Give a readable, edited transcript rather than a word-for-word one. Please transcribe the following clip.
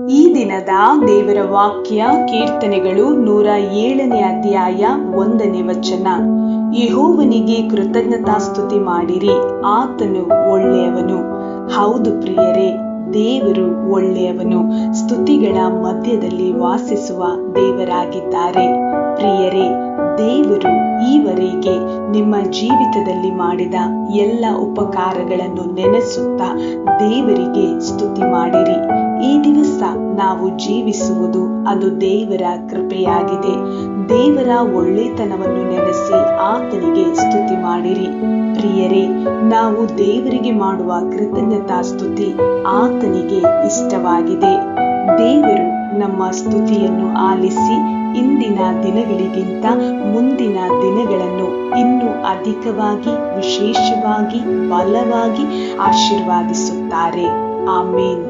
ಈ ದಿನದ ದೇವರ ವಾಕ್ಯ ಕೀರ್ತನೆಗಳು 107ನೇ ಅಧ್ಯಾಯ 1ನೇ ವಚನ. ಯೆಹೋವನಿಗೆ ಕೃತಜ್ಞತಾಸ್ತುತಿ ಮಾಡಿರಿ, ಆತನು ಒಳ್ಳೆಯವನು. ಹೌದು ಪ್ರಿಯರೇ, ದೇವರು ಒಳ್ಳೆಯವನು. ಸ್ತುತಿಗಳ ಮಧ್ಯದಲ್ಲಿ ವಾಸಿಸುವ ದೇವರಾಗಿದ್ದಾರೆ. ಪ್ರಿಯರೇ, ದೇವರು ಈವರೆಗೆ ನಿಮ್ಮ ಜೀವಿತದಲ್ಲಿ ಮಾಡಿದ ಎಲ್ಲ ಉಪಕಾರಗಳನ್ನು ನೆನೆಸುತ್ತಾ ದೇವರಿಗೆ ಸ್ತುತಿ ಮಾಡಿರಿ. ಈ ದಿವಸ ನಾವು ಜೀವಿಸುವುದು ಅದು ದೇವರ ಕೃಪೆಯಾಗಿದೆ. ದೇವರ ಒಳ್ಳೆತನವನ್ನು ನೆನೆಸಿ ಆತನಿಗೆ ಸ್ತುತಿ ಮಾಡಿರಿ. ಪ್ರಿಯರೇ, ನಾವು ದೇವರಿಗೆ ಮಾಡುವ ಕೃತಜ್ಞತಾ ಸ್ತುತಿ ಆತನಿಗೆ ಇಷ್ಟವಾಗಿದೆ. ದೇವರು ನಮ್ಮ ಸ್ತುತಿಯನ್ನು ಆಲಿಸಿ ಇಂದಿನ ದಿನಗಳಿಗಿಂತ ಮುಂದಿನ ದಿನಗಳನ್ನು ಇನ್ನೂ ಅಧಿಕವಾಗಿ, ವಿಶೇಷವಾಗಿ, ಬಲವಾಗಿ ಆಶೀರ್ವಾದಿಸುತ್ತಾರೆ. ಆಮೇನ್.